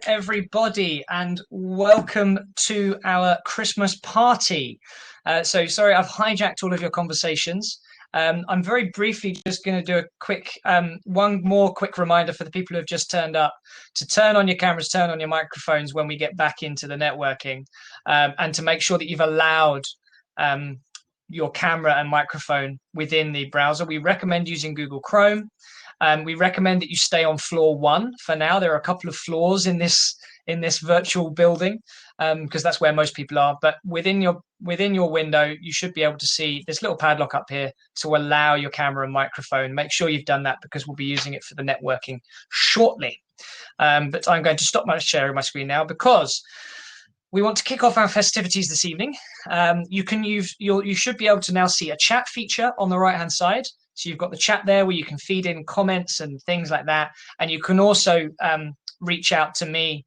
everybody, and welcome to our Christmas party. So sorry, I've hijacked all of your conversations. I'm very briefly just going to do a quick, one more quick reminder for the people who have just turned up to turn on your cameras, turn on your microphones when we get back into the networking, and to make sure that you've allowed your camera and microphone within the browser. We recommend using Google Chrome. We recommend that you stay on floor 1 for now. There are a couple of floors in this virtual building because that's where most people are. But within your window, you should be able to see this little padlock up here to allow your camera and microphone. Make sure you've done that because we'll be using it for the networking shortly. But I'm going to stop my sharing my screen now because we want to kick off our festivities this evening. You should be able to now see a chat feature on the right hand side. So you've got the chat there where you can feed in comments and things like that. And you can also reach out to me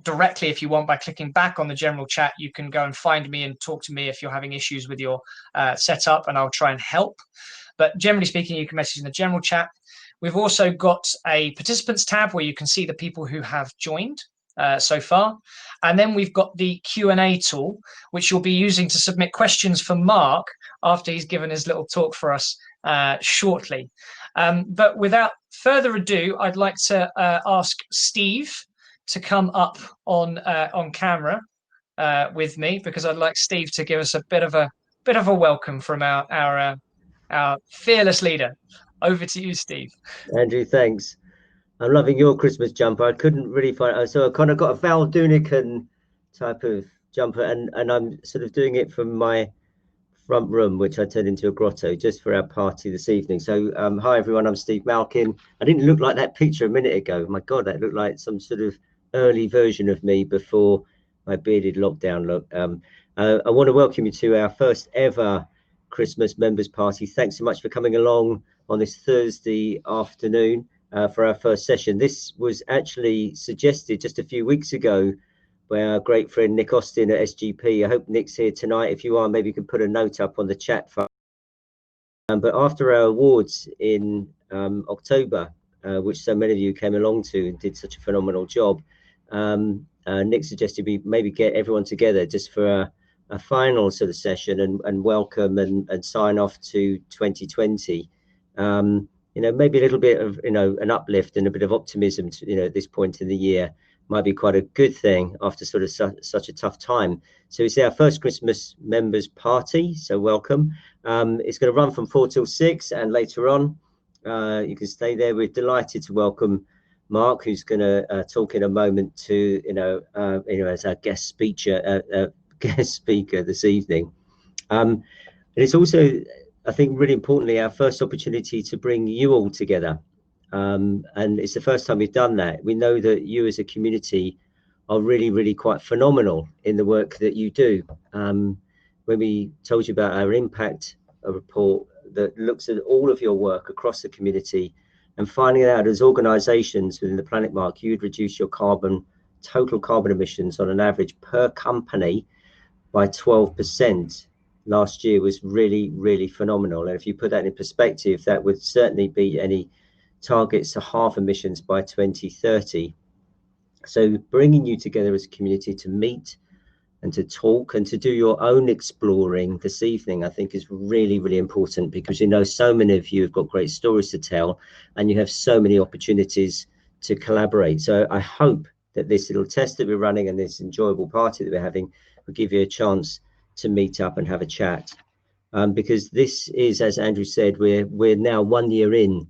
directly if you want by clicking back on the general chat. You can go and find me and talk to me if you're having issues with your setup, and I'll try and help. But generally speaking, you can message in the general chat. We've also got a participants tab where you can see the people who have joined so far. And then we've got the Q&A tool, which you'll be using to submit questions for Mark after he's given his little talk for us shortly. But without further ado, I'd like to ask Steve to come up on camera with me, because I'd like Steve to give us a bit of a welcome from our fearless leader. Over to you, Steve. Andrew, thanks. I'm loving your Christmas jumper. I couldn't really find, so I kind of got a Val Doonican type of jumper, and I'm sort of doing it from my front room, which I turned into a grotto just for our party this evening. So hi everyone, I'm Steve Malkin. I didn't look like that picture a minute ago. My God, that looked like some sort of early version of me before my bearded lockdown look. I want to welcome you to our first ever Christmas members party. Thanks so much for coming along on this Thursday afternoon for our first session. This was actually suggested just a few weeks ago by our great friend Nick Austin at SGP. I hope Nick's here tonight. If you are, maybe you can put a note up on the chat. But after our awards in October, which so many of you came along to and did such a phenomenal job, Nick suggested we maybe get everyone together just for a final sort of session and welcome and sign off to 2020. Maybe a little bit of, an uplift and a bit of optimism, at this point in the year might be quite a good thing after sort of such a tough time. So it's our first Christmas members party, so welcome. It's going to run from 4 till 6, and later on you can stay there. We're delighted to welcome Mark, who's going to talk in a moment to, as our guest speaker this evening. And it's also, I think, really importantly, our first opportunity to bring you all together. And it's the first time we've done that. We know that you as a community are really, really quite phenomenal in the work that you do. When we told you about our impact report that looks at all of your work across the community and finding out as organizations within the Planet Mark, you'd reduce your total carbon emissions on an average per company by 12%. Last year was really, really phenomenal. And if you put that in perspective, that would certainly beat any targets to halve emissions by 2030. So bringing you together as a community to meet and to talk and to do your own exploring this evening, I think is really, really important, because so many of you have got great stories to tell and you have so many opportunities to collaborate. So I hope that this little test that we're running and this enjoyable party that we're having will give you a chance to meet up and have a chat, because this is, as Andrew said, we're now 1 year in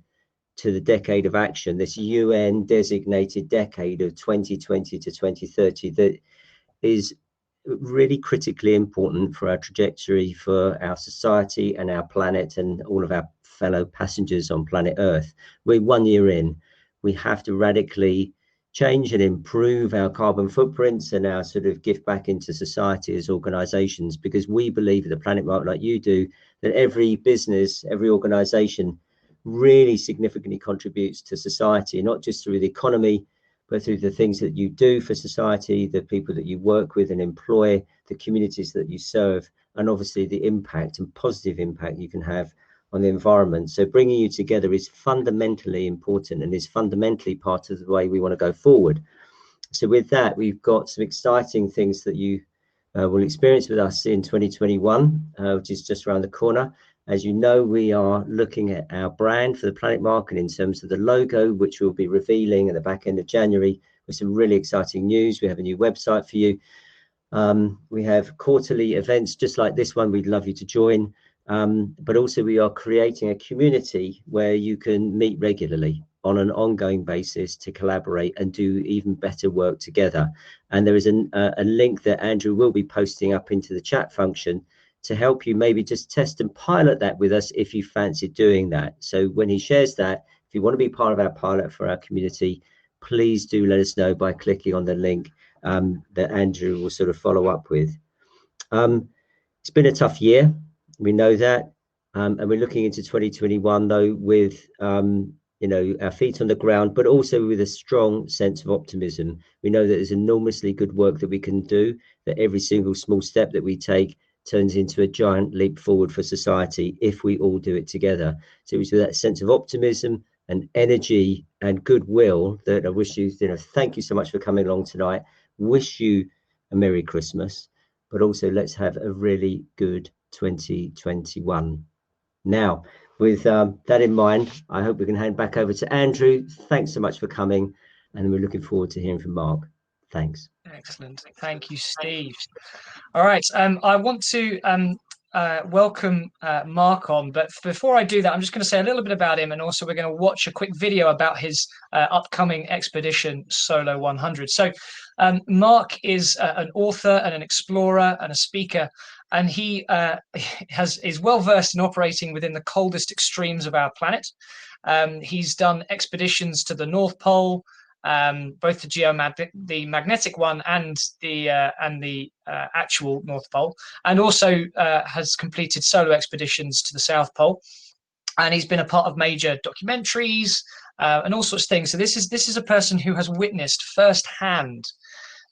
to the decade of action, this UN designated decade of 2020 to 2030 that is really critically important for our trajectory, for our society and our planet and all of our fellow passengers on planet Earth. We're 1 year in. We have to radically change and improve our carbon footprints and our sort of gift back into society as organizations, because we believe at the Planet Mark, like you do, that every business, every organization really significantly contributes to society, not just through the economy, but through the things that you do for society, the people that you work with and employ, the communities that you serve, and obviously the impact and positive impact you can have on the environment. So bringing you together is fundamentally important and is fundamentally part of the way we want to go forward. So with that, we've got some exciting things that you will experience with us in 2021, which is just around the corner. As you know, we are looking at our brand for the Planet Mark, and in terms of the logo, which we'll be revealing at the back end of January, with some really exciting news. We have a new website for you. We have quarterly events just like this one. We'd love you to join. But also we are creating a community where you can meet regularly on an ongoing basis to collaborate and do even better work together. And there is a link that Andrew will be posting up into the chat function to help you maybe just test and pilot that with us if you fancy doing that. So when he shares that, if you want to be part of our pilot for our community, please do let us know by clicking on the link that Andrew will sort of follow up with. It's been a tough year. We know that. And we're looking into 2021, though, with our feet on the ground, but also with a strong sense of optimism. We know that there's enormously good work that we can do, that every single small step that we take turns into a giant leap forward for society if we all do it together. So it's with that sense of optimism and energy and goodwill that I wish you, thank you so much for coming along tonight. Wish you a Merry Christmas, but also let's have a really good 2021. Now, with that in mind, I hope we can hand back over to Andrew. Thanks so much for coming, and we're looking forward to hearing from Mark. Thanks. Excellent. Thank you, Steve. All right. I want to welcome Mark on, but before I do that, I'm just going to say a little bit about him, and also we're going to watch a quick video about his upcoming expedition, Solo 100. So Mark is an author and an explorer and a speaker, and he is well versed in operating within the coldest extremes of our planet. He's done expeditions to the North Pole, both the magnetic one and the actual North Pole, and also has completed solo expeditions to the South Pole. And he's been a part of major documentaries and all sorts of things. So this is a person who has witnessed firsthand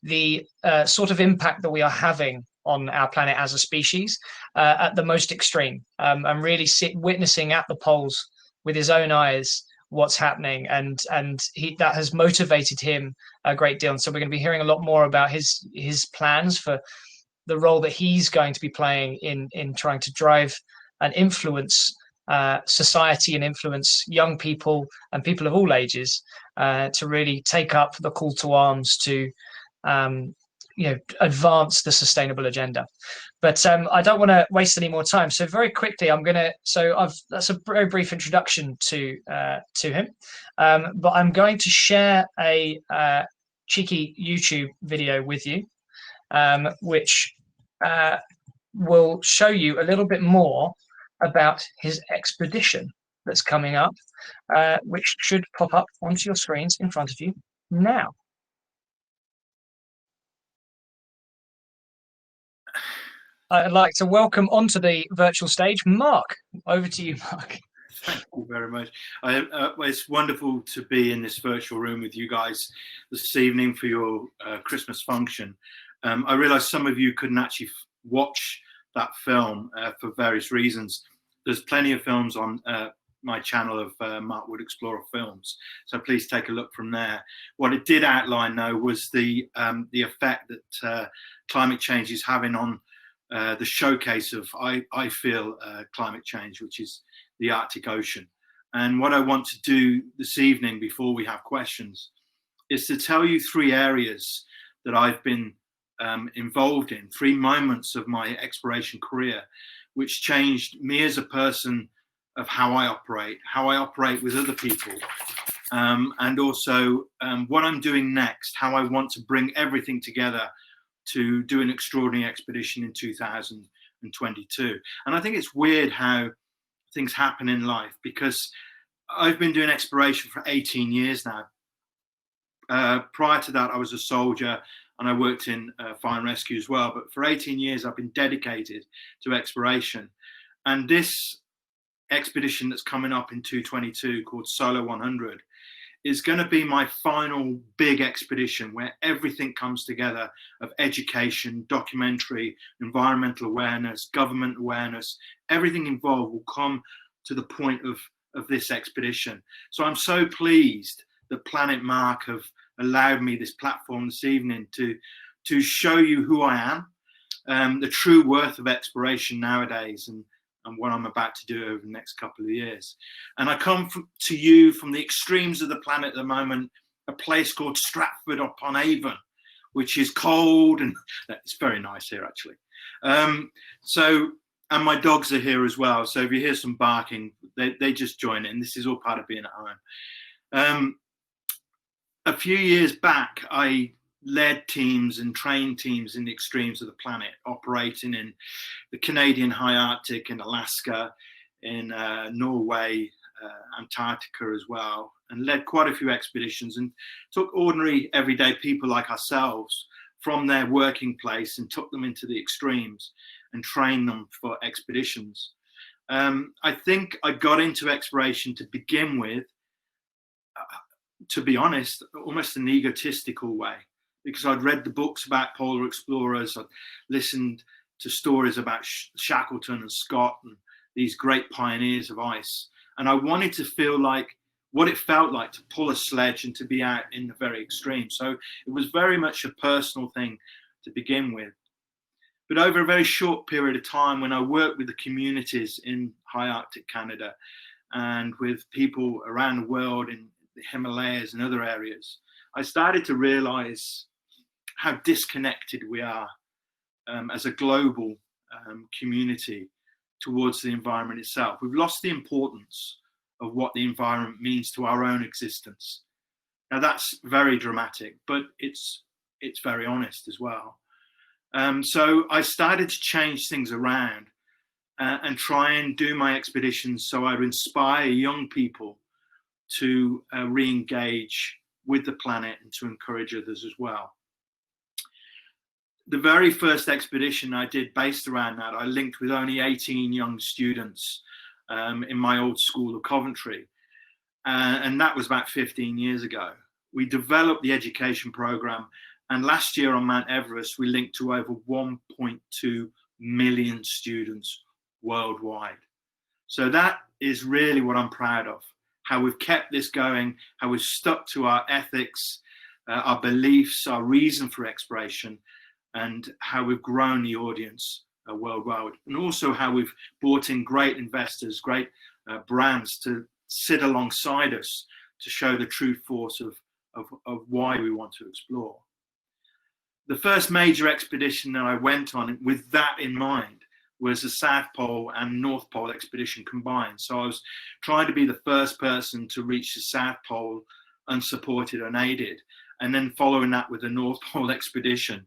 the sort of impact that we are having on our planet as a species at the most extreme, and really witnessing at the poles with his own eyes what's happening, and that has motivated him a great deal. And so we're going to be hearing a lot more about his plans for the role that he's going to be playing in trying to drive and influence society and influence young people and people of all ages to really take up the call to arms to advance the sustainable agenda. But I don't want to waste any more time. So very quickly, that's a very brief introduction to him. But I'm going to share a cheeky YouTube video with you, which will show you a little bit more about his expedition that's coming up, which should pop up onto your screens in front of you now. I'd like to welcome onto the virtual stage Mark. Over to you, Mark. Thank you very much. It's wonderful to be in this virtual room with you guys this evening for your Christmas function. I realise some of you couldn't actually watch that film for various reasons. There's plenty of films on my channel of Mark Wood Explorer Films, so please take a look from there. What it did outline, though, was the effect that climate change is having on the showcase of, I feel, climate change, which is the Arctic Ocean. And what I want to do this evening, before we have questions, is to tell you 3 areas that I've been involved in, 3 moments of my exploration career, which changed me as a person, of how I operate with other people, and also what I'm doing next, how I want to bring everything together to do an extraordinary expedition in 2022. And I think it's weird how things happen in life, because I've been doing exploration for 18 years now. Prior to that, I was a soldier and I worked in fire and rescue as well. But for 18 years, I've been dedicated to exploration. And this expedition that's coming up in 2022, called Solo 100, is going to be my final big expedition, where everything comes together of education, documentary, environmental awareness, government awareness. Everything involved will come to the point of this expedition. So I'm so pleased that Planet Mark have allowed me this platform this evening to show you who I am, the true worth of exploration nowadays, and what I'm about to do over the next couple of years. And I come to you from the extremes of the planet at the moment, a place called Stratford upon Avon, which is cold, and it's very nice here actually. And my dogs are here as well. So if you hear some barking, they just join in. This is all part of being at home. A few years back, I led teams and trained teams in the extremes of the planet, operating in the Canadian high Arctic, in Alaska, in Norway, Antarctica as well, and led quite a few expeditions and took ordinary everyday people like ourselves from their working place and took them into the extremes and trained them for expeditions. I think I got into exploration to begin with, to be honest, almost an egotistical way, because I'd read the books about polar explorers, I'd listened to stories about Shackleton and Scott and these great pioneers of ice. And I wanted to feel like what it felt like to pull a sledge and to be out in the very extreme. So it was very much a personal thing to begin with. But over a very short period of time, when I worked with the communities in high Arctic Canada and with people around the world in the Himalayas and other areas, I started to realize how disconnected we are as a global community towards the environment itself. We've lost the importance of what the environment means to our own existence. Now that's very dramatic, but it's very honest as well. So I started to change things around and try and do my expeditions so I would inspire young people to re-engage with the planet and to encourage others as well. The very first expedition I did based around that, I linked with only 18 young students in my old school of Coventry. And that was about 15 years ago. We developed the education program, and last year on Mount Everest, we linked to over 1.2 million students worldwide. So that is really what I'm proud of, how we've kept this going, how we've stuck to our ethics, our beliefs, our reason for exploration, and how we've grown the audience worldwide, and also how we've brought in great investors, great brands to sit alongside us to show the true force of why we want to explore. The first major expedition that I went on with that in mind was the South Pole and North Pole expedition combined. So I was trying to be the first person to reach the South Pole unsupported, unaided, and then following that with the North Pole expedition.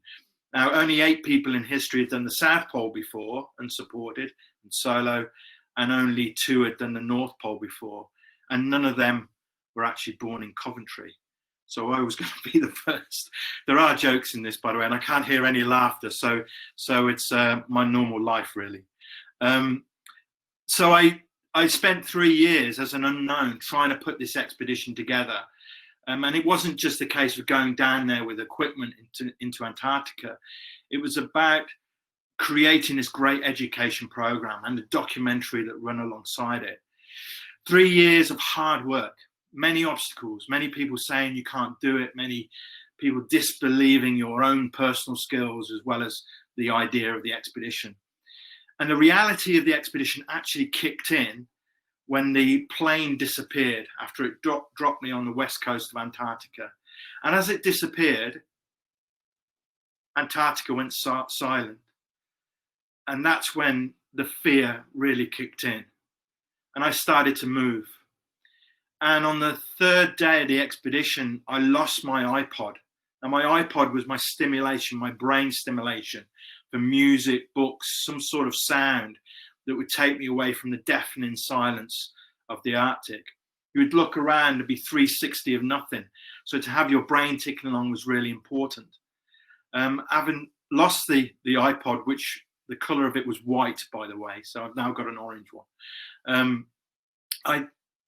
Now, only 8 people in history had done the South Pole before, unsupported and solo, and only 2 had done the North Pole before. And none of them were actually born in Coventry. So I was going to be the first. There are jokes in this, by the way, and I can't hear any laughter. So it's my normal life, really. So I spent 3 years as an unknown trying to put this expedition together. And it wasn't just a case of going down there with equipment into Antarctica. It was about creating this great education program and the documentary that run alongside it. 3 years of hard work, many obstacles, many people saying you can't do it, many people disbelieving your own personal skills as well as the idea of the expedition. And the reality of the expedition actually kicked in when the plane disappeared after it dropped me on the west coast of Antarctica. And as it disappeared, Antarctica went silent. And that's when the fear really kicked in. And I started to move. And on the 3rd day of the expedition, I lost my iPod. And my iPod was my stimulation, my brain stimulation for music, books, some sort of sound that would take me away from the deafening silence of the Arctic. You would look around and be 360 of nothing. So to have your brain ticking along was really important. Having lost the iPod, which the color of it was white, by the way, so I've now got an orange one.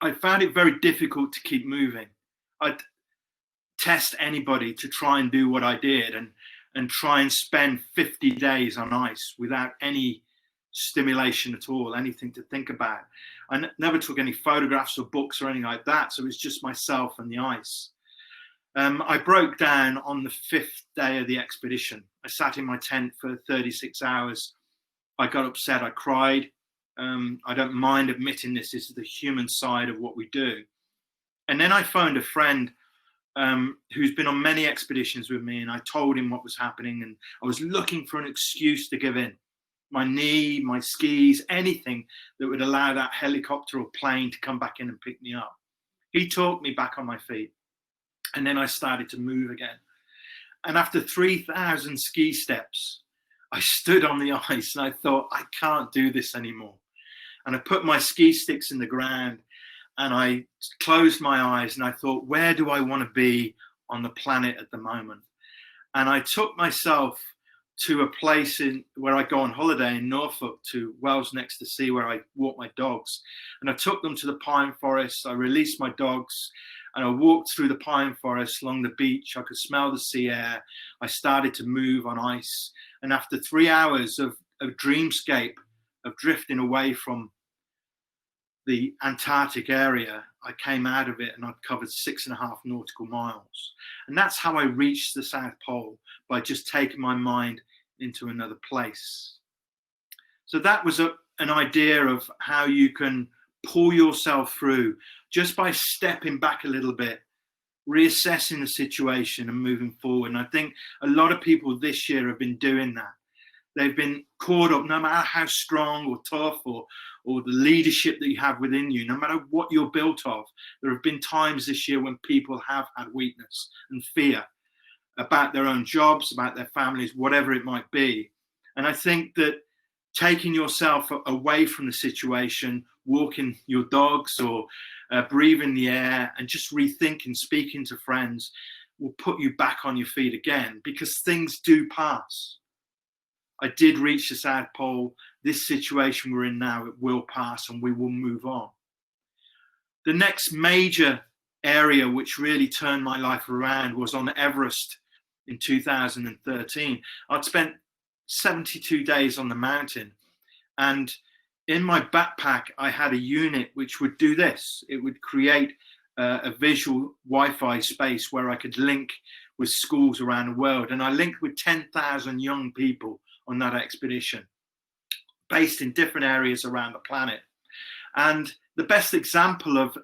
I found it very difficult to keep moving. I'd test anybody to try and do what I did and try and spend 50 days on ice without any stimulation at all, anything to think about. I never took any photographs or books or anything like that, so it was just myself and the ice. I broke down on the 5th day of the expedition. I sat in my tent for 36 hours. I got upset. I cried. I don't mind admitting this. This is the human side of what we do. And then I phoned a friend who's been on many expeditions with me, and I told him what was happening, and I was looking for an excuse to give in. My knee, my skis, anything that would allow that helicopter or plane to come back in and pick me up. He talked me back on my feet, and then I started to move again. And after 3,000 ski steps, I stood on the ice and I thought, I can't do this anymore. And I put my ski sticks in the ground and I closed my eyes and I thought, where do I want to be on the planet at the moment? And I took myself to a place where I go on holiday in Norfolk, to Wells Next to Sea, where I walk my dogs. And I took them to the pine forest. I released my dogs and I walked through the pine forest along the beach. I could smell the sea air. I started to move on ice. And after 3 hours of dreamscape, of drifting away from the Antarctic area, I came out of it and I'd covered 6.5 nautical miles. And that's how I reached the South Pole, by just taking my mind into another place. So that was an idea of how you can pull yourself through just by stepping back a little bit, reassessing the situation and moving forward. And I think a lot of people this year have been doing that. They've been caught up, no matter how strong or tough or the leadership that you have within you, no matter what you're built of. There have been times this year when people have had weakness and fear about their own jobs, about their families, whatever it might be. And I think that taking yourself away from the situation, walking your dogs or breathing the air and just rethinking, speaking to friends, will put you back on your feet again, because things do pass. I did reach the South Pole. This situation we're in now, it will pass and we will move on. The next major area which really turned my life around was on Everest in 2013. I'd spent 72 days on the mountain, and in my backpack I had a unit which would do this. It would create a visual Wi-Fi space where I could link with schools around the world, and I linked with 10,000 young people on that expedition, based in different areas around the planet. And the best example of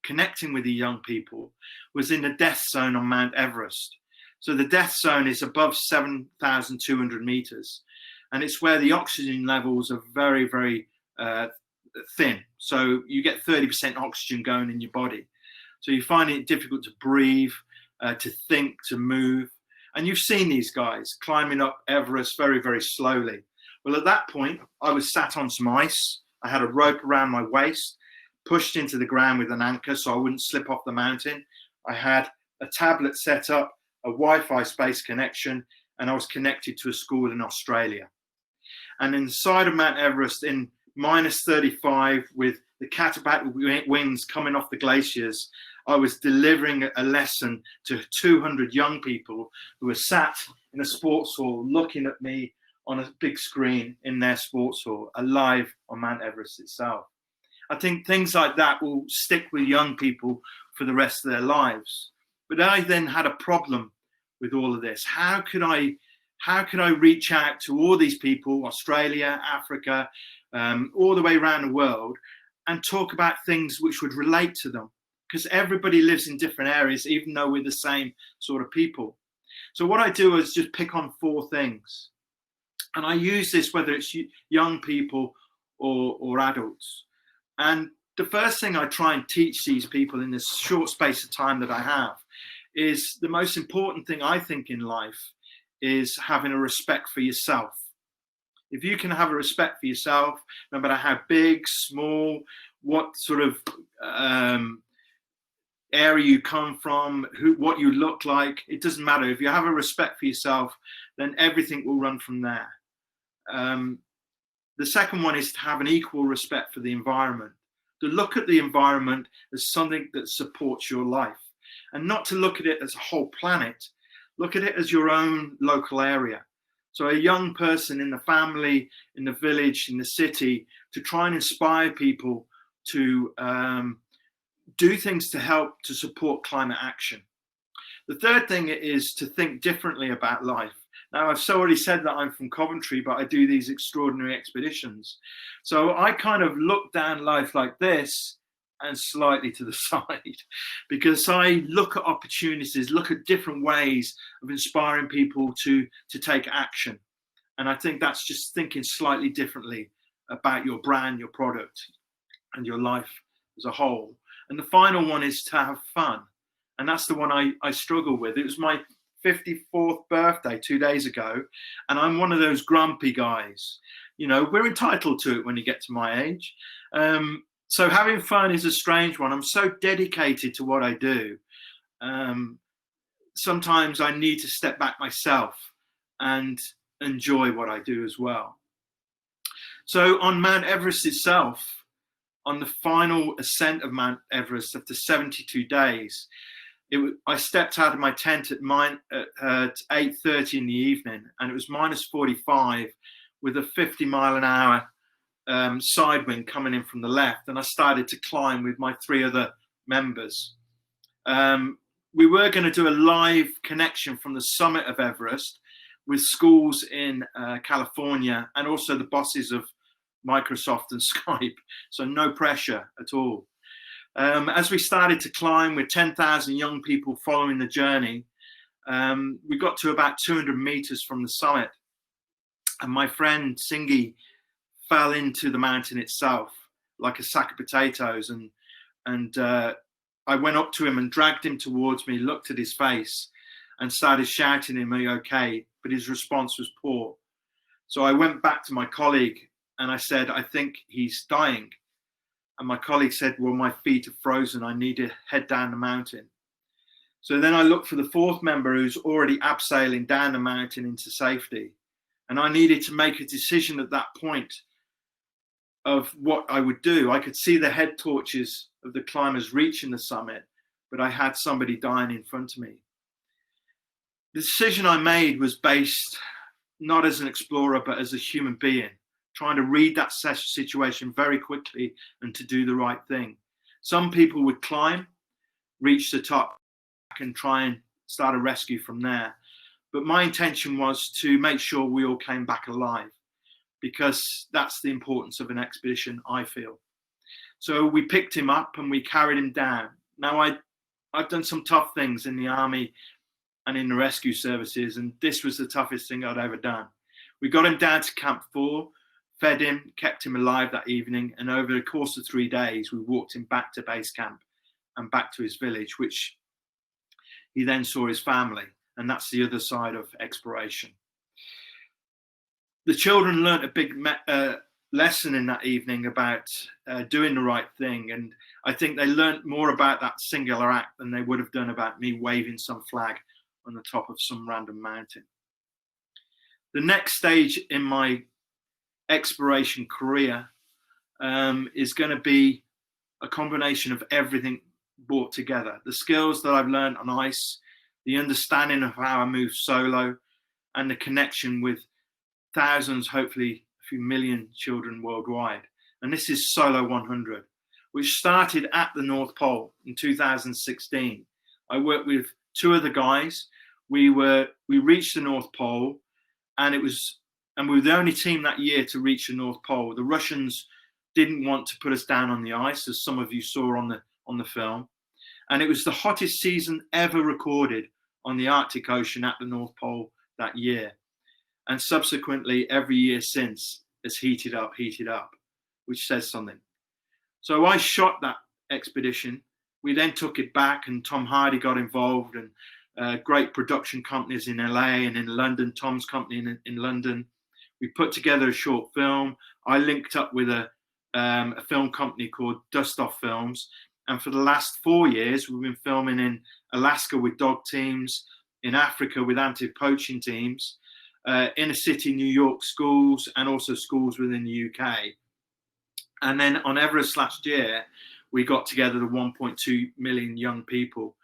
connecting with the young people was in the death zone on Mount Everest. So the death zone is above 7,200 meters, and it's where the oxygen levels are very, very thin. So you get 30% oxygen going in your body. So you find it difficult to breathe, to think, to move. And you've seen these guys climbing up Everest very, very slowly. Well, at that point, I was sat on some ice. I had a rope around my waist, pushed into the ground with an anchor so I wouldn't slip off the mountain. I had a tablet set up, a Wi-Fi space connection, and I was connected to a school in Australia. And inside of Mount Everest, in minus 35, with the katabatic winds coming off the glaciers, I was delivering a lesson to 200 young people who were sat in a sports hall looking at me on a big screen in their sports hall, alive on Mount Everest itself. I think things like that will stick with young people for the rest of their lives. But I then had a problem with all of this. How could I reach out to all these people, Australia, Africa, all the way around the world, and talk about things which would relate to them? Because everybody lives in different areas, even though we're the same sort of people. So what I do is just pick on 4 things. And I use this whether it's young people or adults. And the first thing I try and teach these people in this short space of time that I have is the most important thing I think in life is having a respect for yourself. If you can have a respect for yourself, no matter how big, small, what sort of area you come from, what you look like, it doesn't matter. If you have a respect for yourself, then everything will run from there. The second one is to have an equal respect for the environment, to look at the environment as something that supports your life, and not to look at it as a whole planet. Look at it as your own local area. So a young person in the family, in the village, in the city, to try and inspire people to do things to help to support climate action. The third thing is to think differently about life. Now, I've already said that I'm from Coventry, but I do these extraordinary expeditions. So I kind of look down life like this and slightly to the side, because I look at opportunities, look at different ways of inspiring people to take action. And I think that's just thinking slightly differently about your brand, your product, and your life as a whole. And the final one is to have fun. And that's the one I struggle with. It was my 54th birthday 2 days ago, and I'm one of those grumpy guys. You know, we're entitled to it when you get to my age. So having fun is a strange one. I'm so dedicated to what I do. Sometimes I need to step back myself and enjoy what I do as well. So on Mount Everest itself, on the final ascent of Mount Everest after 72 days, I stepped out of my tent at 8:30 in the evening, and it was -45 with a 50-mile-an-hour side wind coming in from the left, and I started to climb with my 3 other members. We were going to do a live connection from the summit of Everest with schools in California, and also the bosses of Microsoft and Skype, so no pressure at all. As we started to climb with 10,000 young people following the journey, we got to about 200 meters from the summit, and my friend Singy fell into the mountain itself like a sack of potatoes, and I went up to him and dragged him towards me, looked at his face and started shouting at him, "Are you okay?" But his response was poor. So I went back to my colleague and I said, "I think he's dying." And my colleague said, "Well, my feet are frozen. I need to head down the mountain." So then I looked for the 4th member, who's already abseiling down the mountain into safety. And I needed to make a decision at that point of what I would do. I could see the head torches of the climbers reaching the summit, but I had somebody dying in front of me. The decision I made was based not as an explorer, but as a human being, trying to read that situation very quickly and to do the right thing. Some people would climb, reach the top, and try and start a rescue from there. But my intention was to make sure we all came back alive, because that's the importance of an expedition, I feel. So we picked him up and we carried him down. Now, I've done some tough things in the army and in the rescue services, and this was the toughest thing I'd ever done. We got him down to Camp 4, fed him, kept him alive that evening, and over the course of 3 days, we walked him back to base camp and back to his village, which he then saw his family, and that's the other side of exploration. The children learnt a big lesson in that evening about doing the right thing, and I think they learnt more about that singular act than they would have done about me waving some flag on the top of some random mountain. The next stage in my exploration career is going to be a combination of everything brought together. The skills that I've learned on ice, the understanding of how I move solo, and the connection with thousands, hopefully a few million children worldwide. And this is Solo 100, which started at the North Pole in 2016. I worked with 2 other guys. We reached the North Pole, and we were the only team that year to reach the North Pole. The Russians didn't want to put us down on the ice, as some of you saw on the film. And it was the hottest season ever recorded on the Arctic Ocean at the North Pole that year. And subsequently, every year since has heated up, which says something. So I shot that expedition. We then took it back, and Tom Hardy got involved, and great production companies in LA and in London, Tom's company in London. We put together a short film. I linked up with a film company called Dust Off Films. And for the last 4 years, we've been filming in Alaska with dog teams, in Africa with anti-poaching teams, inner city New York schools, and also schools within the UK. And then on Everest last year, we got together the 1.2 million young people.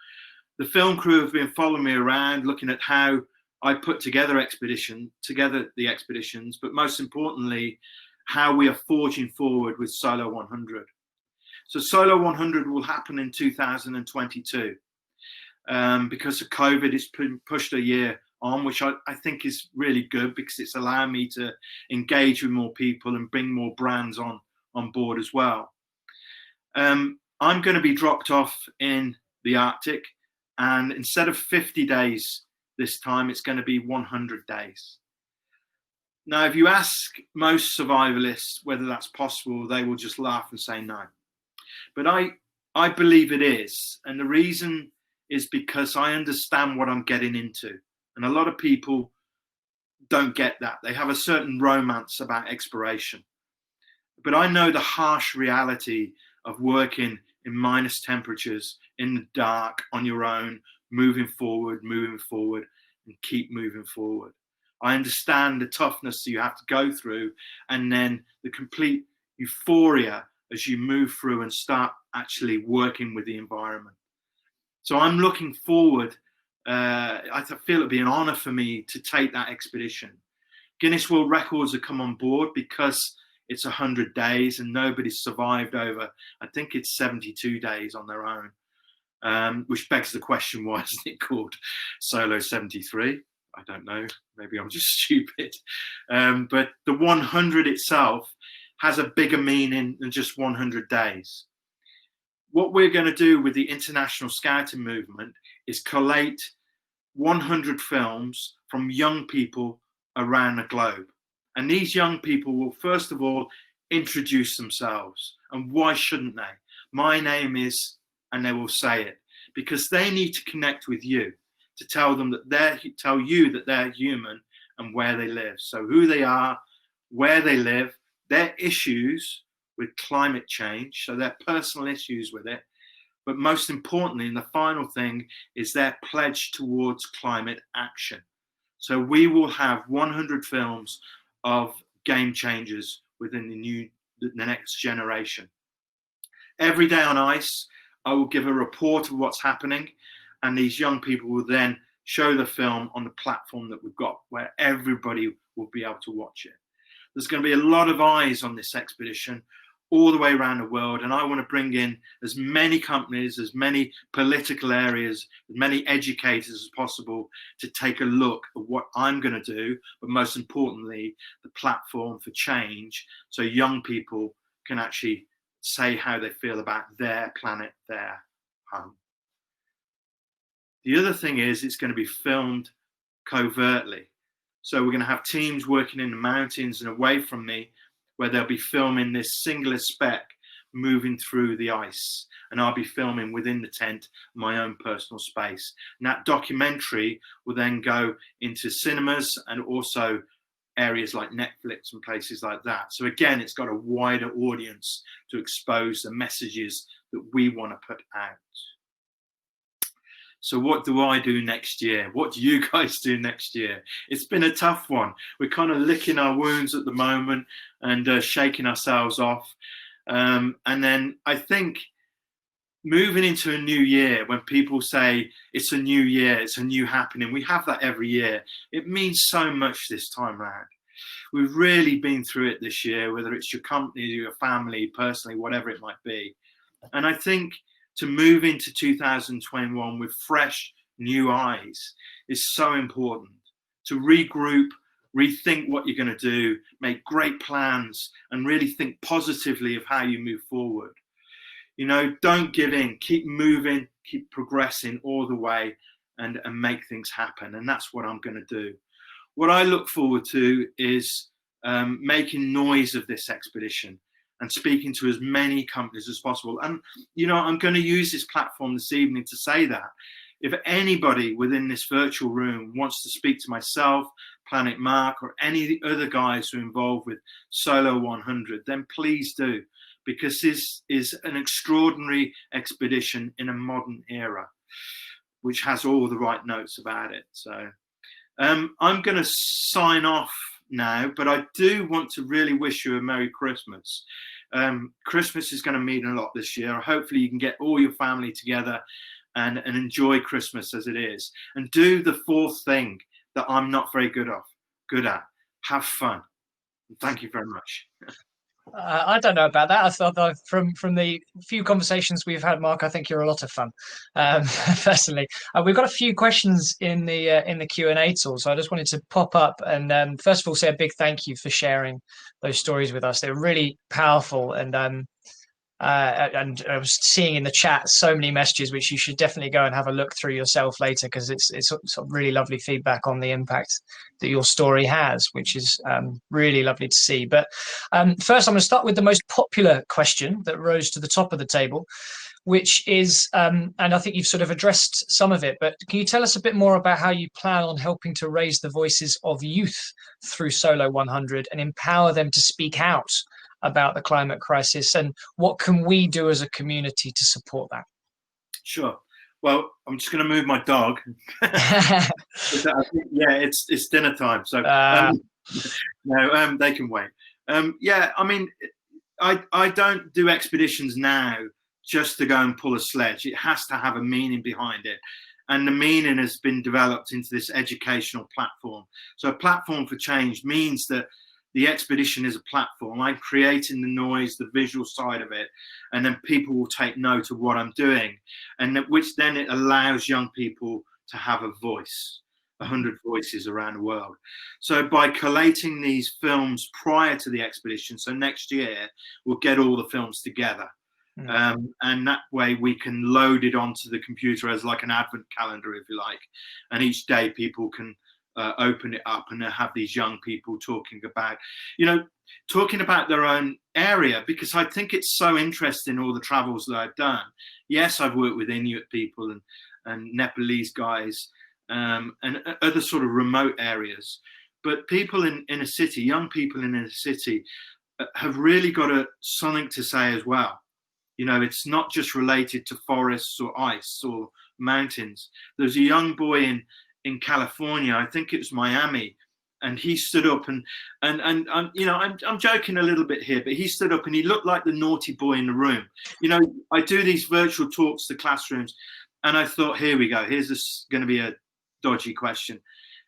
The film crew have been following me around, looking at how I put together the expeditions, but most importantly, how we are forging forward with Solo 100. So Solo 100 will happen in 2022. Because of COVID, it's pushed a year on, which I think is really good because it's allowing me to engage with more people and bring more brands on board as well. I'm going to be dropped off in the Arctic, and instead of 50 days this time, it's going to be 100 days. Now, if you ask most survivalists whether that's possible, they will just laugh and say no. But I believe it is. And the reason is because I understand what I'm getting into. And a lot of people don't get that. They have a certain romance about exploration. But I know the harsh reality of working in minus temperatures, in the dark, on your own, moving forward, and keep moving forward. I understand the toughness that you have to go through, and then the complete euphoria as you move through and start actually working with the environment. So I'm looking forward. I feel it'd be an honor for me to take that expedition. Guinness World Records have come on board because it's 100 days and nobody's survived over, I think it's 72 days on their own, which begs the question, why isn't it called Solo 73? I don't know. Maybe I'm just stupid. But the 100 itself has a bigger meaning than just 100 days. What we're going to do with the international scouting movement is collate 100 films from young people around the globe. And these young people will, first of all, introduce themselves. And why shouldn't they? My name is, and they will say it, because they need to connect with you, to tell you that they're human and where they live. So who they are, where they live, their issues with climate change, so their personal issues with it. But most importantly, and the final thing, is their pledge towards climate action. So we will have 100 films of game changers within the next generation. Every day on ice, I will give a report of what's happening, and these young people will then show the film on the platform that we've got, where everybody will be able to watch it. There's going to be a lot of eyes on this expedition all the way around the world, and I want to bring in as many companies, as many political areas, as many educators as possible to take a look at what I'm going to do, but most importantly, the platform for change, so young people can actually say how they feel about their planet, their home. The other thing is, it's going to be filmed covertly. So we're going to have teams working in the mountains and away from me, where they'll be filming this singular speck moving through the ice. And I'll be filming within the tent, my own personal space. And that documentary will then go into cinemas and also areas like Netflix and places like that. So again, it's got a wider audience to expose the messages that we want to put out. So what do I do next year? What do you guys do next year? It's been a tough one. We're kind of licking our wounds at the moment and shaking ourselves off. And then I think moving into a new year, when people say it's a new year, it's a new happening, we have that every year. It means so much this time around. We've really been through it this year, whether it's your company, your family, personally, whatever it might be. And I think to move into 2021 with fresh, new eyes is so important. To regroup, rethink what you're going to do, make great plans, and really think positively of how you move forward. You know, don't give in, keep moving, keep progressing all the way and make things happen. And that's what I'm going to do. What I look forward to is making noise of this expedition and speaking to as many companies as possible. And, you know, I'm going to use this platform this evening to say that if anybody within this virtual room wants to speak to myself, Planet Mark, or any of the other guys who are involved with Solo 100, then please do, because this is an extraordinary expedition in a modern era, which has all the right notes about it. So I'm going to sign off now, but I do want to really wish you a Merry Christmas. Christmas is going to mean a lot this year. Hopefully you can get all your family together and enjoy Christmas as it is, and do the fourth thing that I'm not very good at. Have fun. Thank you very much. I don't know about that. I thought that from the few conversations we've had, Mark, I think you're a lot of fun. Personally, we've got a few questions in the Q&A tool, so I just wanted to pop up and first of all say a big thank you for sharing those stories with us. They're really powerful, and I was seeing in the chat so many messages which you should definitely go and have a look through yourself later, because it's really lovely feedback on the impact that your story has, which is really lovely to see. But first I'm going to start with the most popular question that rose to the top of the table, which is and I think you've sort of addressed some of it, but can you tell us a bit more about how you plan on helping to raise the voices of youth through Solo 100 and empower them to speak out about the climate crisis, and what can we do as a community to support that? Sure. Well, I'm just going to move my dog. Yeah, it's dinner time, so no, they can wait. Yeah, I mean, I don't do expeditions now just to go and pull a sledge. It has to have a meaning behind it, and the meaning has been developed into this educational platform. So a platform for change means that the expedition is a platform. I'm creating the noise, the visual side of it, and then people will take note of what I'm doing, and which then it allows young people to have a voice, 100 voices around the world. So by collating these films prior to the expedition, so next year we'll get all the films together. And that way we can load it onto the computer as like an advent calendar, if you like, and each day people can open it up and have these young people talking about their own area, because I think it's so interesting, all the travels that I've done. Yes, I've worked with Inuit people and Nepalese guys and other sort of remote areas, but people in a city, young people in a city have really got something to say as well. It's not just related to forests or ice or mountains. There's a young boy in California, I think it was Miami, and he stood up and I'm joking a little bit here, but he stood up and he looked like the naughty boy in the room. I do these virtual talks to classrooms, and I thought, here we go, here's going to be a dodgy question.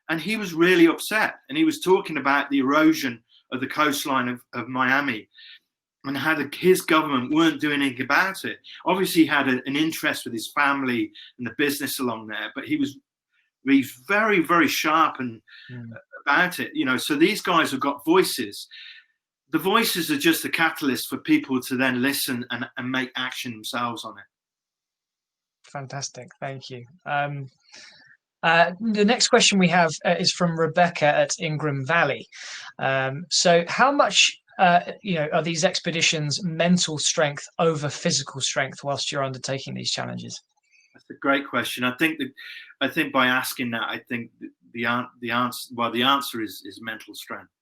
And he was really upset, and he was talking about the erosion of the coastline of Miami and how his government weren't doing anything about it. Obviously he had an interest with his family and the business along there, but he's very, very sharp and about it. So these guys have got voices. The voices are just a catalyst for people to then listen and make action themselves on it. Fantastic, thank you. The next question we have is from Rebecca at Ingram Valley. So how much are these expeditions mental strength over physical strength whilst you're undertaking these challenges? That's a great question. I think by asking that, I think the answer is mental strength.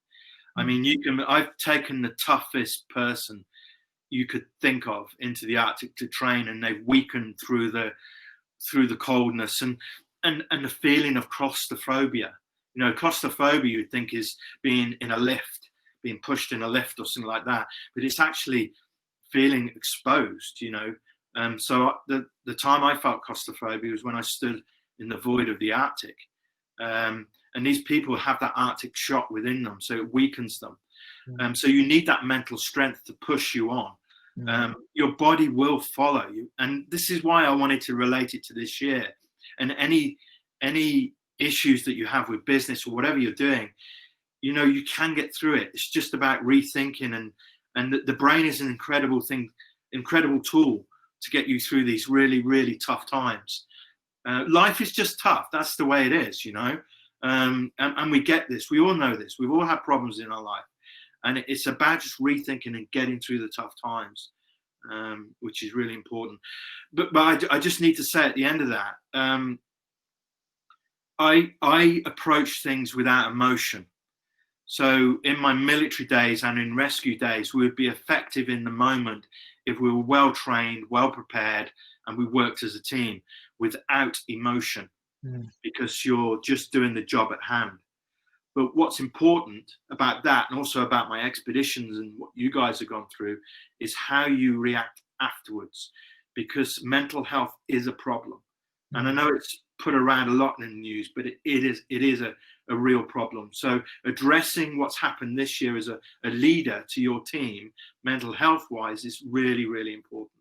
I mean, I've taken the toughest person you could think of into the Arctic to train, and they've weakened through the coldness and the feeling of claustrophobia. Claustrophobia you'd think is being in a lift, being pushed in a lift or something like that, but it's actually feeling exposed. So the time I felt claustrophobia was when I stood in the void of the Arctic. And these people have that Arctic shock within them, so it weakens them. So you need that mental strength to push you on. Your body will follow you. And this is why I wanted to relate it to this year. And any issues that you have with business or whatever you're doing, you can get through it. It's just about rethinking, and the brain is an incredible tool to get you through these really, really tough times. Life is just tough. That's the way it is, and we get this. We all know this. We've all had problems in our life. And it's about just rethinking and getting through the tough times, which is really important. But I just need to say at the end of that, I approach things without emotion. So in my military days and in rescue days, we would be effective in the moment if we were well trained, well prepared, and we worked as a team without emotion, because you're just doing the job at hand. But what's important about that, and also about my expeditions and what you guys have gone through, is how you react afterwards, because mental health is a problem. And I know it's put around a lot in the news, but it is a a real problem. So addressing what's happened this year as a leader to your team, mental health wise, is really, really important.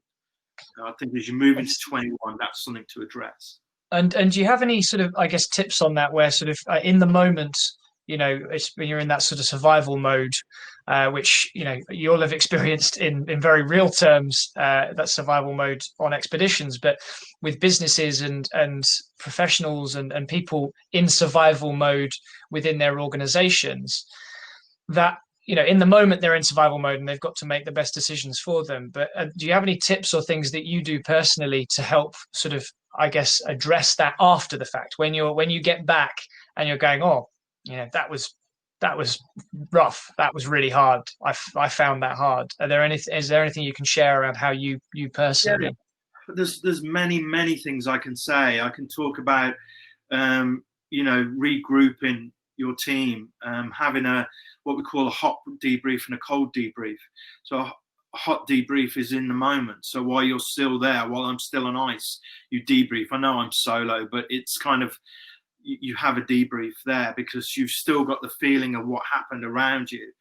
I think as you move into 21, that's something to address. And do you have any sort of, I guess, tips on that, where sort of in the moment, you know, it's when you're in that sort of survival mode, which, you know, you all have experienced in very real terms, that survival mode on expeditions, but with businesses and professionals and people in survival mode within their organizations, that, you know, in the moment they're in survival mode and they've got to make the best decisions for them. But do you have any tips or things that you do personally to help sort of, I guess, address that after the fact, when you get back and you're going, oh, you know, that was rough, that was really hard, I found that hard. Is there anything you can share around how you personally? Yeah. There's many things I can say. I can talk about you know, regrouping your team, having what we call a hot debrief and a cold debrief. So a hot debrief is in the moment. So while you're still there, while I'm still on ice, you debrief. I know I'm solo, but it's kind of, you have a debrief there because you've still got the feeling of what happened around you.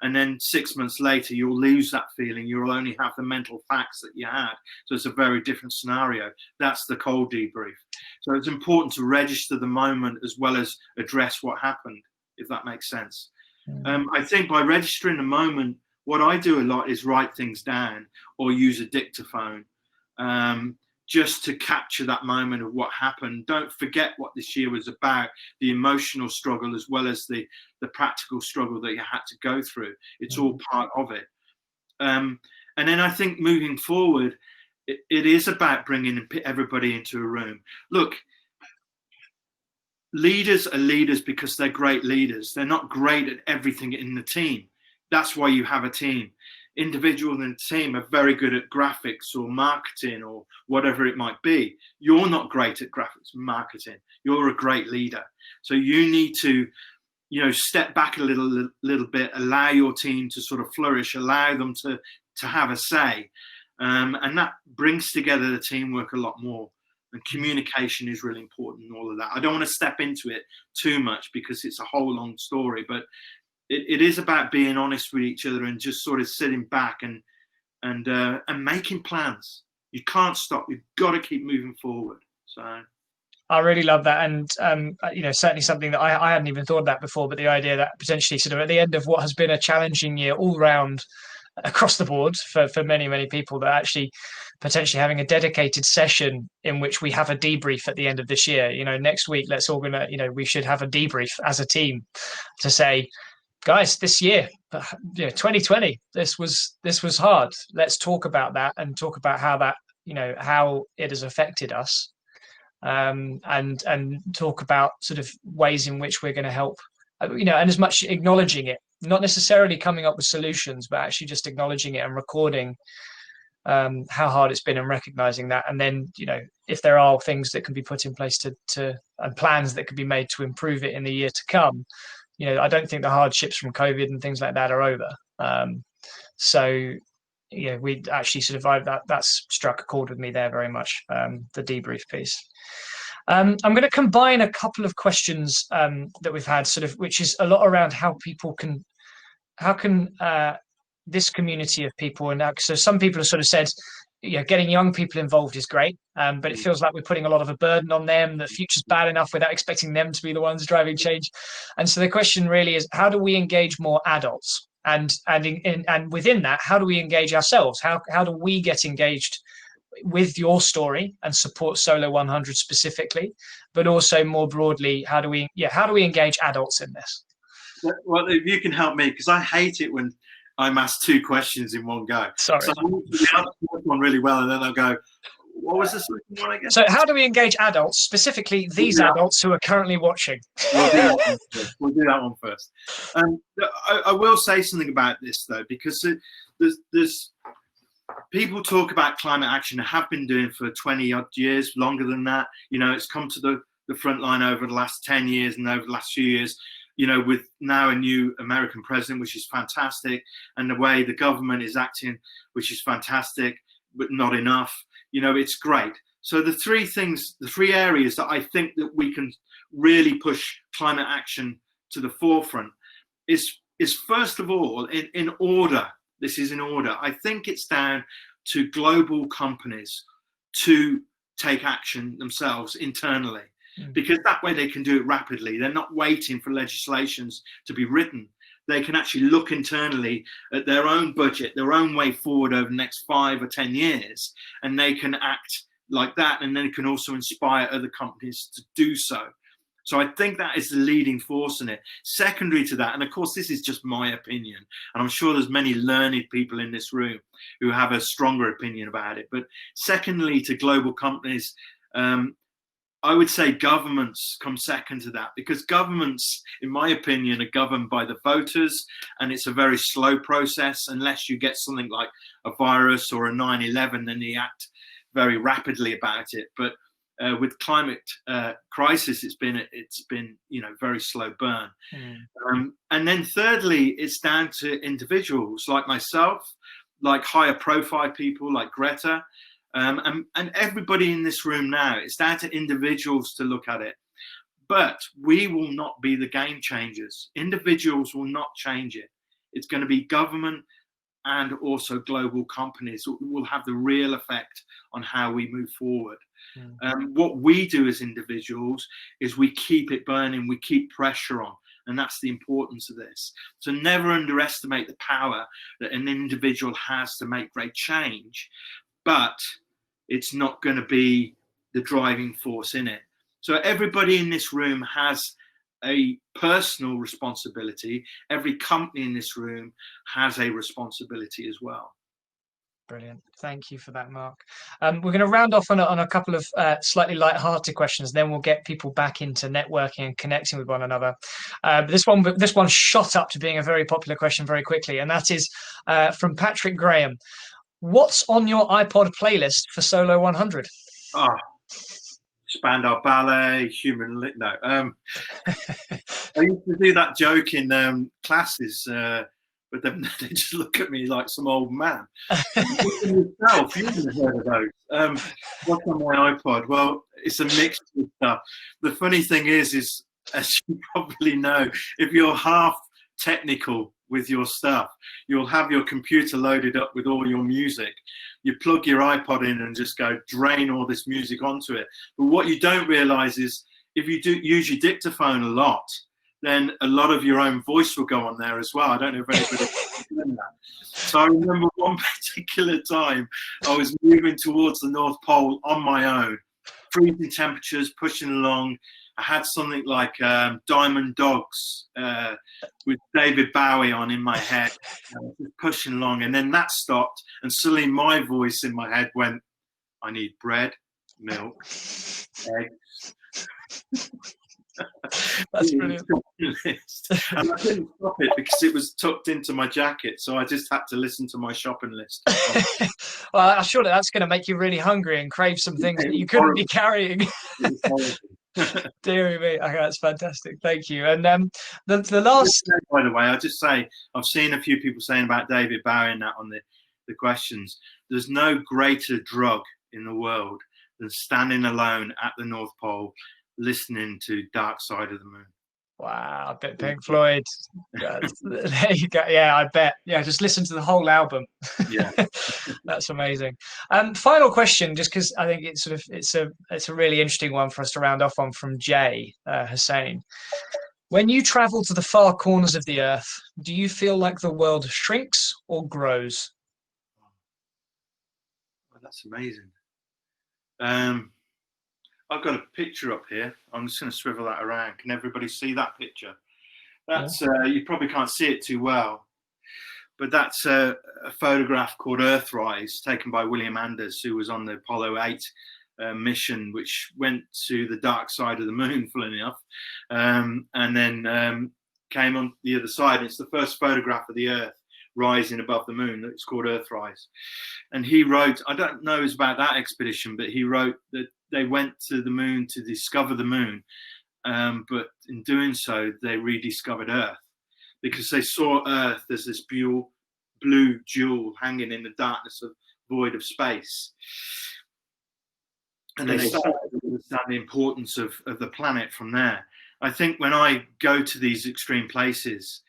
And then 6 months later, you'll lose that feeling. You'll only have the mental facts that you had. So it's a very different scenario. That's the cold debrief. So it's important to register the moment as well as address what happened, if that makes sense. I think by registering the moment, what I do a lot is write things down or use a dictaphone, just to capture that moment of what happened. Don't forget what this year was about, the emotional struggle as well as the practical struggle that you had to go through. It's all part of it. And then I think moving forward, it is about bringing everybody into a room. Look, leaders are leaders because they're great leaders. They're not great at everything in the team. That's why you have a team. Individuals in the team are very good at graphics or marketing or whatever it might be. You're not great at graphics and marketing. You're a great leader. So you need to, you know, step back a little bit, allow your team to sort of flourish, allow them to have a say. And that brings together the teamwork a lot more. And communication is really important and all of that. I don't want to step into it too much because it's a whole long story, but it is about being honest with each other and just sort of sitting back and making plans. You can't stop. You've got to keep moving forward. So I really love that. And, you know, certainly something that I hadn't even thought of that before, but the idea that potentially sort of at the end of what has been a challenging year all round across the board for many people, that actually potentially having a dedicated session in which we have a debrief at the end of this year. You know, next week, let's organize, you know, we should have a debrief as a team to say, guys, this year, you know, 2020, this was hard. Let's talk about that and talk about how that, you know, how it has affected us, and talk about sort of ways in which we're going to help, you know, and as much acknowledging it, not necessarily coming up with solutions, but actually just acknowledging it and recording how hard it's been and recognizing that. And then, you know, if there are things that can be put in place and plans that could be made to improve it in the year to come, you know, I don't think the hardships from COVID and things like that are over. So, you know, we actually survived that. That's struck a chord with me there very much, the debrief piece. I'm going to combine a couple of questions that we've had, sort of, which is a lot around how can this community of people, and so some people have sort of said, you know, getting young people involved is great, but it feels like we're putting a lot of a burden on them. The future's bad enough without expecting them to be the ones driving change. And so the question really is, how do we engage more adults? And within that, how do we engage ourselves? How do we get engaged with your story and support Solo 100 specifically, but also more broadly, how do we engage adults in this? Well, if you can help me, because I hate it when I'm asked two questions in one go. Sorry. So I'll answer the first one really well, and then I'll go, what was the second one again? So how do we engage adults, specifically these adults who are currently watching? We'll do that one first. I will say something about this, though, because there's people talk about climate action and have been doing for 20 odd years, longer than that. You know, it's come to the front line over the last 10 years and over the last few years, you know, with now a new American president, which is fantastic, and the way the government is acting, which is fantastic, but not enough. You know, it's great. So the three areas that I think that we can really push climate action to the forefront is first of all, in order. This is in order. I think it's down to global companies to take action themselves internally, because that way they can do it rapidly. They're not waiting for legislations to be written. They can actually look internally at their own budget, their own way forward over the next 5 or 10 years, and they can act like that, and then it can also inspire other companies to do so. So I think that is the leading force in it. Secondary to that, and of course this is just my opinion, and I'm sure there's many learned people in this room who have a stronger opinion about it, but secondly to global companies, I would say governments come second to that, because governments, in my opinion, are governed by the voters, and it's a very slow process. Unless you get something like a virus or a 9/11, then they act very rapidly about it. But with climate crisis, it's been very slow burn. And then thirdly, it's down to individuals like myself, like higher profile people like Greta, and everybody in this room now. It's down to individuals to look at it. But we will not be the game changers. Individuals will not change it. It's going to be government and also global companies who will have the real effect on how we move forward. What we do as individuals is we keep it burning, we keep pressure on, and that's the importance of this. So never underestimate the power that an individual has to make great change, but it's not going to be the driving force in it. So everybody in this room has a personal responsibility. Every company in this room has a responsibility as well. Brilliant. Thank you for that, Mark. We're going to round off on a couple of slightly light-hearted questions. Then we'll get people back into networking and connecting with one another. This one shot up to being a very popular question very quickly, and that is from Patrick Graham. What's on your iPod playlist for Solo 100? Spandau Ballet, No. I used to do that joke in classes, but then they just look at me like some old man. Yourself, you haven't heard of those. What's on my iPod? Well, it's a mix of stuff. The funny thing is, as you probably know, if you're half technical with your stuff, you'll have your computer loaded up with all your music. You plug your iPod in and just go drain all this music onto it. But what you don't realize is if you do use your dictaphone a lot, then a lot of your own voice will go on there as well. I don't know if anybody's doing that. So I remember one particular time I was moving towards the North Pole on my own, freezing temperatures, pushing along. I had something like Diamond Dogs with David Bowie on in my head, just pushing along. And then that stopped, and suddenly my voice in my head went, I need bread, milk, eggs. That's brilliant. And I couldn't stop it because it was tucked into my jacket, so I just had to listen to my shopping list. Well, I'm sure that's going to make you really hungry and crave some things that you couldn't be carrying. Dear me, okay, that's fantastic. Thank you. And the last, by the way, I'll just say I've seen a few people saying about David Bowie and that on the questions. There's no greater drug in the world than standing alone at the North Pole listening to Dark Side of the Moon. Wow, a bit Pink Floyd. There you go. Yeah, I bet. Yeah, just listen to the whole album. Yeah, that's amazing. Final question, just because I think it's a really interesting one for us to round off on, from Jay Hussein. When you travel to the far corners of the earth, do you feel like the world shrinks or grows? Well, that's amazing. I've got a picture up here. I'm just going to swivel that around. Can everybody see that picture? That's you probably can't see it too well, but that's a photograph called Earthrise, taken by William Anders, who was on the Apollo 8 mission, which went to the dark side of the moon, funnily enough, and then came on the other side. It's the first photograph of the Earth rising above the moon. It's called Earthrise. And he wrote, I don't know about that expedition, but he wrote that they went to the moon to discover the moon, but in doing so, they rediscovered Earth, because they saw Earth as this blue jewel hanging in the darkness of void of space. and they start to understand the importance of the planet from there. I think when I go to these extreme places,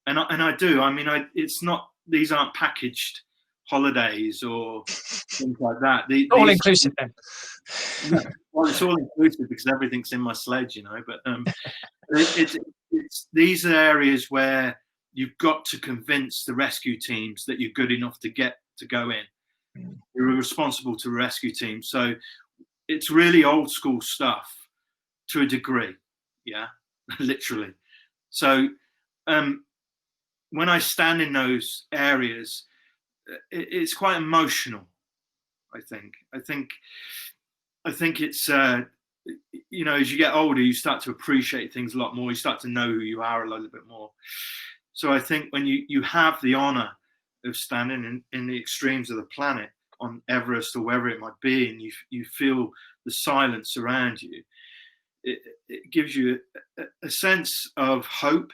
and I do, I mean, it's not, these aren't packaged holidays or things like that. All inclusive then. Yeah, well, it's all inclusive because everything's in my sledge, you know. But it's these are areas where you've got to convince the rescue teams that you're good enough to go in. You're responsible to rescue teams, so it's really old school stuff to a degree, yeah, literally. So when I stand in those areas, it's quite emotional. I think it's you know, as you get older, you start to appreciate things a lot more. You start to know who you are a little bit more. So I think when you have the honor of standing in the extremes of the planet on Everest or wherever it might be, and you feel the silence around you, it gives you a sense of hope,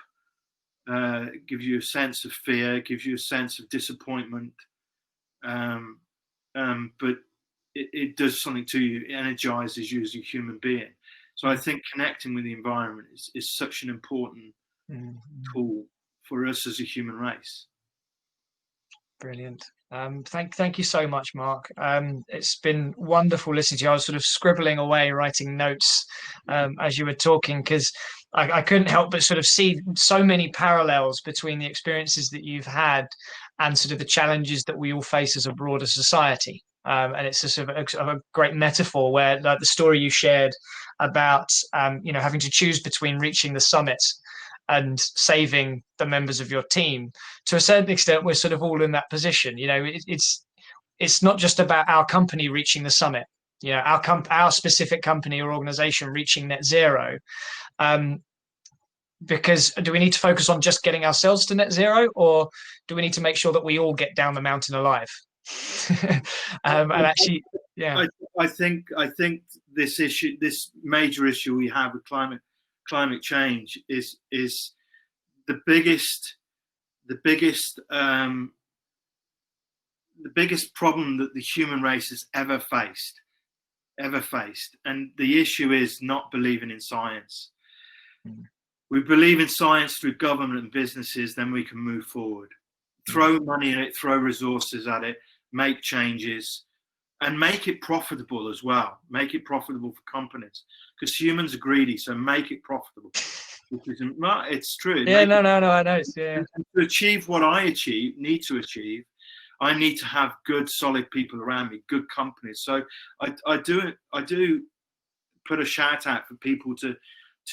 it gives you a sense of fear, it gives you a sense of disappointment, but it does something to you. It energizes you as a human being. So I think connecting with the environment is such an important tool for us as a human race. Brilliant. Thank you so much, Mark. It's been wonderful listening to you. I was sort of scribbling away, writing notes as you were talking, because I couldn't help but sort of see so many parallels between the experiences that you've had and sort of the challenges that we all face as a broader society. And it's a sort of a great metaphor where, like the story you shared about, you know, having to choose between reaching the summit and saving the members of your team. To a certain extent, we're sort of all in that position. You know, it's not just about our company reaching the summit. You know, our specific company or organization reaching net zero. Because do we need to focus on just getting ourselves to net zero, or do we need to make sure that we all get down the mountain alive? And actually, yeah, I think this issue, this major issue we have with climate change, is the biggest problem that the human race has ever faced, and the issue is not believing in science. We believe in science through government and businesses, then we can move forward. Throw money in it, throw resources at it, make changes, and make it profitable as well. Make it profitable for companies, because humans are greedy. So make it profitable. It's true. Yeah, no, I know. Yeah. To achieve what I need to achieve, I need to have good, solid people around me, good companies. So I do put a shout out for people to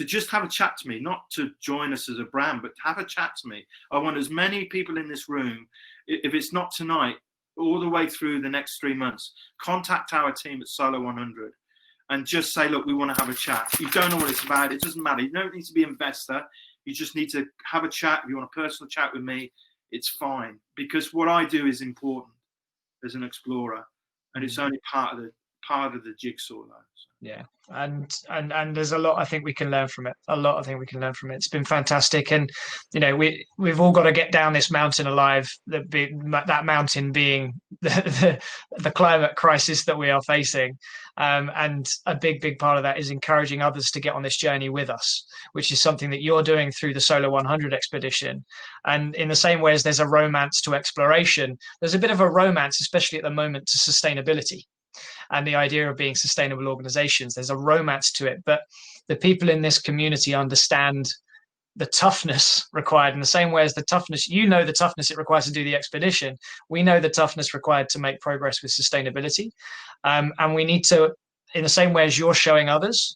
just have a chat to me, not to join us as a brand, but to have a chat to me. I want as many people in this room, if it's not tonight, all the way through the next 3 months, contact our team at Solo 100 and just say, look, we want to have a chat. You don't know what it's about, it doesn't matter. You don't need to be an investor. You just need to have a chat. If you want a personal chat with me, it's fine. Because what I do is important as an explorer, and it's only part of the jigsaw, though. Yeah, and there's a lot I think we can learn from it. It's been fantastic, and you know, we've all got to get down this mountain alive. That mountain being the climate crisis that we are facing, and a big part of that is encouraging others to get on this journey with us, which is something that you're doing through the Solo 100 expedition. And in the same way as there's a romance to exploration, there's a bit of a romance, especially at the moment, to sustainability. And the idea of being sustainable organizations, there's a romance to it, but the people in this community understand the toughness required in the same way as the toughness it requires to do the expedition. We know the toughness required to make progress with sustainability. And we need to, in the same way as you're showing others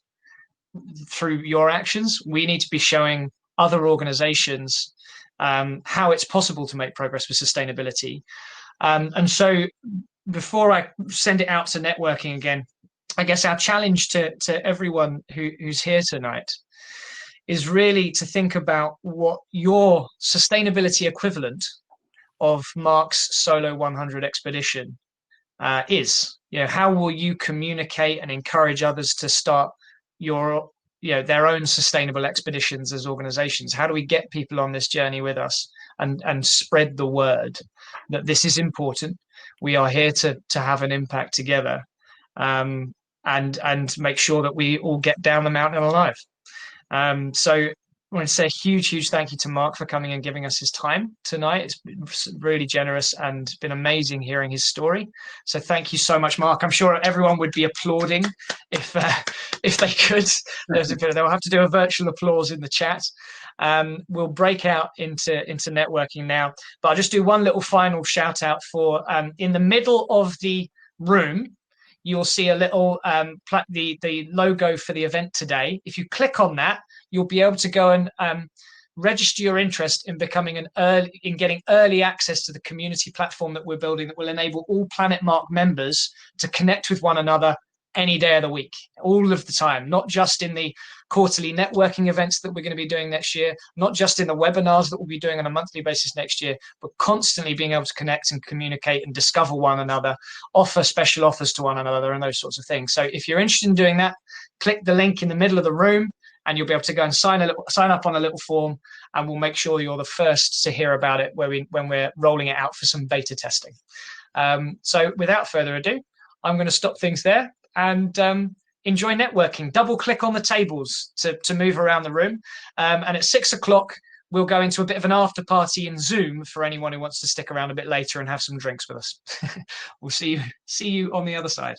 through your actions, we need to be showing other organizations how it's possible to make progress with sustainability. And so before I send it out to networking again, I guess our challenge to everyone who's here tonight is really to think about what your sustainability equivalent of Mark's Solo 100 expedition is. You know, how will you communicate and encourage others to start their own sustainable expeditions as organizations? How do we get people on this journey with us and spread the word that this is important? We are here to have an impact together. and make sure that we all get down the mountain alive. So I want to say a huge thank you to Mark for coming and giving us his time tonight. It's been really generous and been amazing hearing his story. So thank you so much, Mark. I'm sure everyone would be applauding if they could. They'll have to do a virtual applause in the chat. We'll break out into networking now, but I'll just do one little final shout out for in the middle of the room. You'll see a little the logo for the event today. If you click on that, you'll be able to go and register your interest in getting early access to the community platform that we're building that will enable all Planet Mark members to connect with one another any day of the week, all of the time, not just in the quarterly networking events that we're going to be doing next year, not just in the webinars that we'll be doing on a monthly basis next year, but constantly being able to connect and communicate and discover one another, offer special offers to one another and those sorts of things. So if you're interested in doing that, click the link in the middle of the room and you'll be able to go and sign up on a little form, and we'll make sure you're the first to hear about it when we're rolling it out for some beta testing. So without further ado, I'm going to stop things there and enjoy networking. Double click on the tables to move around the room. And at 6 o'clock, we'll go into a bit of an after party in Zoom for anyone who wants to stick around a bit later and have some drinks with us. We'll see you on the other side.